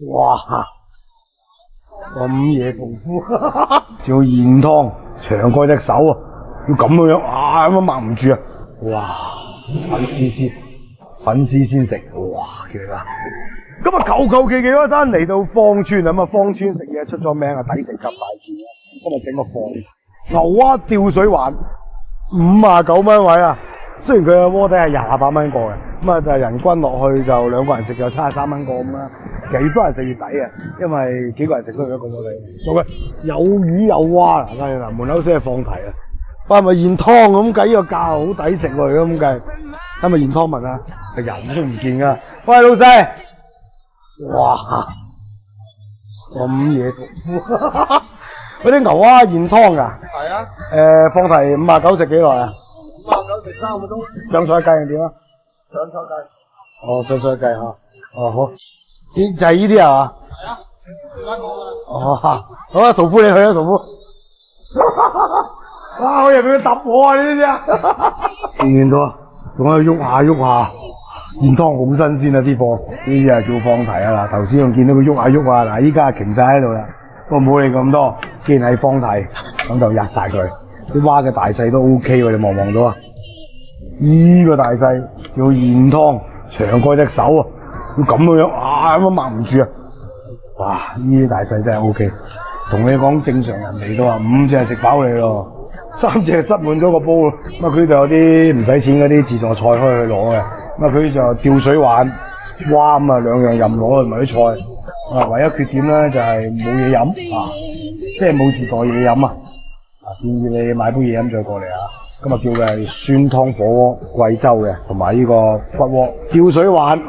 哇！咁嘢功夫，仲要現湯，長過隻手啊！要咁樣啊，咁樣抹唔住啊！哇！粉絲先食，哇！叫你啊！咁啊，求其嗰單嚟到芳村啊，咁啊，芳村食嘢出咗名啊，抵食及大件啊！今日整個放題牛蛙吊水環，59蚊位啊！雖然佢嘅鍋底係28蚊個嘅，咁啊，但係人均落去就兩個人食就73蚊個咁啦。其實越多人食越抵啊，因為幾個人食都係一個鍋底。做嘅有魚有蛙嗱，睇嗱門口先係放題啊！哇，咪現湯咁計呢個價好抵食喎，咁計係咪現湯文啊？人都唔見噶。喂，老細，哇，咁嘢功夫，嗰啲牛蛙現湯㗎？係啊。放題59食幾耐啊59食3個鐘。上菜計定點啊？上菜計。哦，上菜計嚇。哦，好。就係呢啲係嘛？係啊。而家講㗎啦。哦，好啊，屠夫你去啊，屠夫。哇！我入邊揼我啊！你知唔知啊？見唔見到啊？仲喺度喐下喐下，現湯好新鮮啊！啲貨呢啲係叫放題啊！嗱，頭先仲見到佢喐下喐啊，嗱，依家停晒喺度啦。不過冇理咁多，既然係放題，咁就吔晒佢。啲蛙嘅大細都 OK 喎，你望唔望到啊？呢個大細叫現湯，長過隻手啊！要咁樣啊，咁樣抹唔住啊！哇！呢啲大細真係 OK。同你講，正常人嚟到啊，5隻係食飽你咯。3隻塞滿咗個煲咯，咁啊佢就有啲唔使錢嗰啲自助菜可以去攞嘅，咁啊佢就吊水環、蛙咁啊兩樣任攞去埋啲菜，啊唯一缺點咧就係冇嘢飲啊，即係冇自助嘢飲啊，建議你買杯嘢飲再過嚟啊，今日叫嘅係酸湯火鍋，貴州嘅，同埋呢個骨鍋吊水環，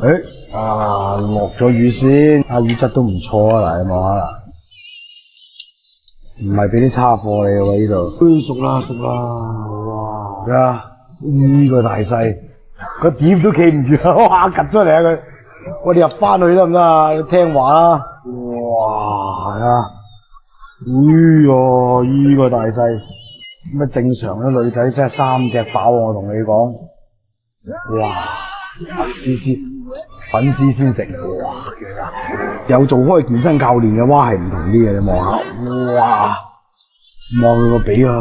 哎呀，落咗魚先，魚質都唔錯啊，嗱你望下啦。唔係俾啲差貨你喎呢度，熟啦，哇！啊，呢個大細，個碟都企唔住啊！哇，趌出嚟啊佢，我哋入翻去得唔得啊？聽話啦！哇，啊，呢個大細，咁啊正常啲女仔真係3隻飽，我同你講，哇！粉絲先食，哇！有做開健身教練嘅蛙係唔同啲嘅，你望下，哇！望佢個髀啊，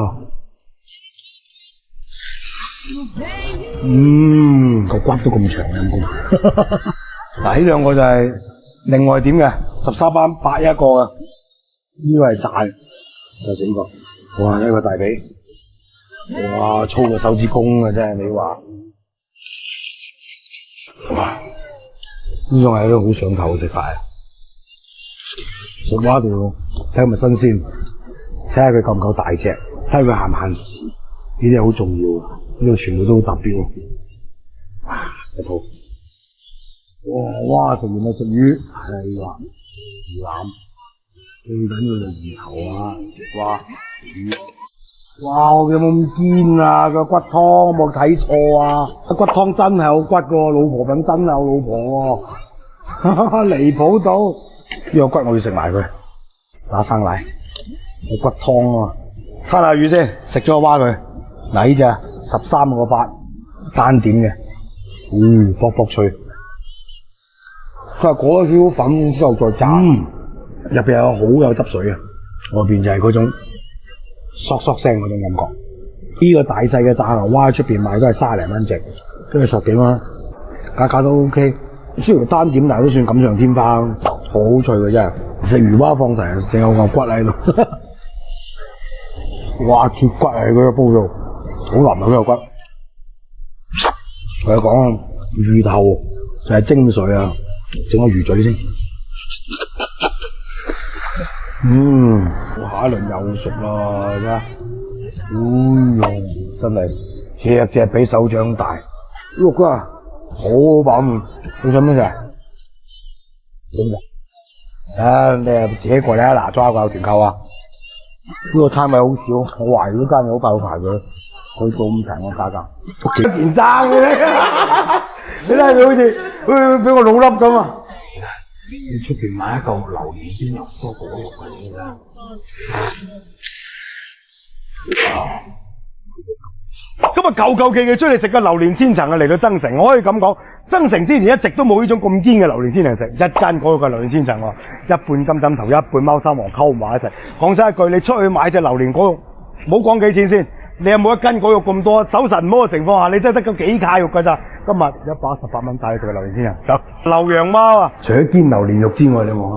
個骨都咁長嘅，嗱呢兩個就係另外點嘅，13班8一個嘅，呢個係賺，就整個，哇！一個大髀，哇！粗過手指公啊真係，你話，哇！呢種係都好上頭嘅食法啊！食蛙一定要睇係咪新鮮，睇下佢夠唔夠大隻，睇下佢限唔限時，呢啲好重要。呢度全部都好達標。一套，哇！食完就食魚，係啦，魚腩，最緊要就魚頭啊！哇，魚，哇！我有冇咁堅啊？個骨湯有冇睇錯啊？骨湯真係有骨噶，老婆餅真係有老婆喎，離譜到！呢個骨我要食埋佢，打生奶，有骨湯啊嘛！攤下魚先，食咗個蛙佢。嗱呢隻13個8單點嘅，卜卜脆。佢話裹咗少少粉之後再炸，入邊有好有汁水啊！外邊就係嗰種嗦嗦聲嗰種感覺。呢個大細嘅炸牛蛙喺出邊賣都係30零蚊隻，跟住10幾蚊，價格都 OK。雖然單點，但係都算錦上添花，好脆嘅真係。食魚蛙放題，淨有嚿骨喺度。哇！脫骨喺嗰個煲度，好腍啊！嗰個骨。我講魚頭就係精髓啊！整個魚嘴先。下一輪又熟啦，而家。真係隻隻比手掌大。肉啊，好飽。你想咩食？點食？你係自己過嚟啊！嗱，抓個團購啊！呢個攤位好少，我懷疑呢間嘢好快會排隊，佢做咁平個價格，幾錢爭嘅你睇佢好似俾我老笠咁啊！你出邊買一嚿榴蓮先有蔬果肉嘅啫。今日求其追你食個榴蓮千層啊，嚟到增城，我可以咁講，增城之前一直都冇呢種咁堅嘅榴蓮千層食，一間嗰個嘅榴蓮千層喎，一半金枕頭，一半貓山王溝埋一齊。講真一句，你出去買隻榴蓮果肉，唔好講幾錢先，你有冇一斤果肉咁多？手神唔好嘅情況下，你真係得個幾卡肉㗎咋？今日118蚊帶佢嘅榴蓮千層，走。流羊貓啊！除咗堅榴蓮肉之外，你望下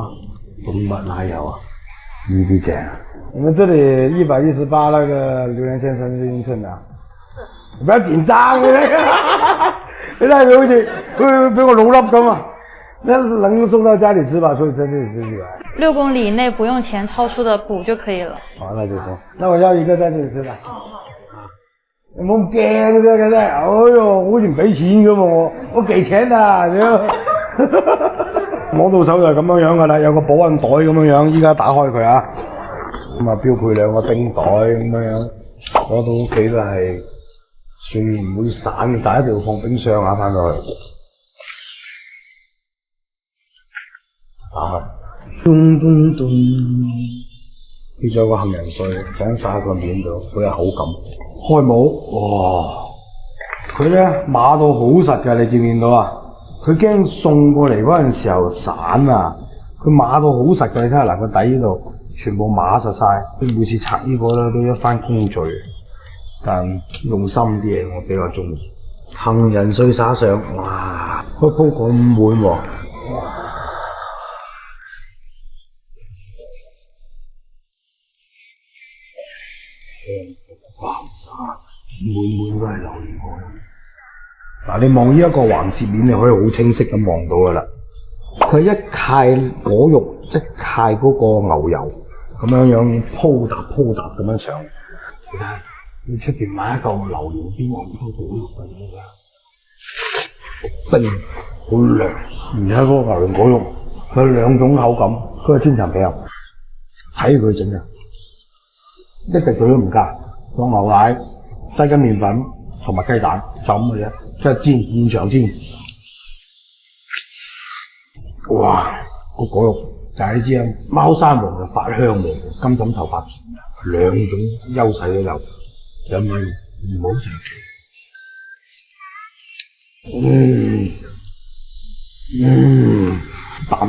動物奶油啊，呢啲正。我們這裡118那個榴蓮千層是英寸的，不要緊張你睇佢好似俾我老粒咁啊！那能送到家裡吃吧？所以在這裡吃起來。 6公里以內不用錢超出的補就可以了。好，那就行。那我要一個在這裡吃吧。你冇咁驚啫，真係。哎呦，好似唔俾錢咁喎，我給錢啊！攞到手就係咁樣噶啦，有個保溫袋咁樣，依家打開佢啊。咁啊，標配2個冰袋咁樣，攞到屋企都係算唔會散嘅，但係一定要放冰箱啊，翻到去。打開，咚咚咚，呢仲有個杏仁碎，放晒喺個面度，好有口感。開帽，哇！佢咧碼到好實㗎，你見唔見到啊？佢驚送過嚟嗰陣時候散啊！佢碼到好實㗎，你睇下嗱個底呢度全部碼實晒。佢每次拆呢個咧都一番工序，但用心啲嘢我比較中意。杏仁碎灑上，哇！個鋪咁滿喎，哇！滿都係榴蓮果。嗱，你望呢一個環節面，你可以好清晰咁望到噶啦。佢係一塊果肉，一塊嗰個牛油咁樣鋪搭咁樣上。你睇，你出邊買一嚿榴蓮邊有咁多果肉嘅？冰好涼，而家嗰個榴蓮果肉佢有2種口感，嗰個千層餅睇佢整嘅，一滴水都唔加，放牛奶、低筋麵粉同埋雞蛋就咁嘅啫。即係煎，現場煎，哇！個果肉就係你知啊，貓山王就發香味，金枕頭發甜，2種優勢都有，有冇唔好食？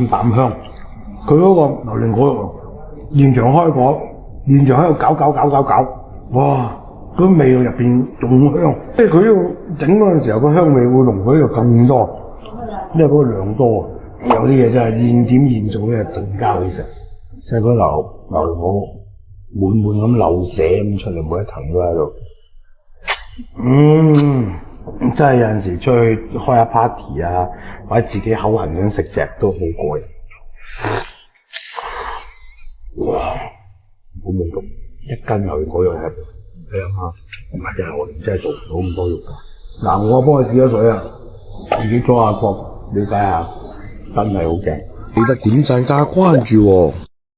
淡香。佢嗰個榴蓮果肉，現場開果，現場喺度搞，哇！嗰味道入邊仲香，即係佢呢個整嗰陣時候個香味會濃喺度更多，因為嗰個量多。有啲嘢真係現點現做咧，更加好食。即係嗰榴蓮果滿咁漏瀉咁出嚟，每一層都喺度。真係有陣時出去開下 party 啊，或者自己口痕咁食隻都好過癮。哇！好味咁，一斤榴蓮果肉係。係啊，唔係真係我哋真係做唔到咁多肉㗎。嗱，我幫佢試咗水啊，自己裝下角，了解下，真係好正。記得點讚加關注喎。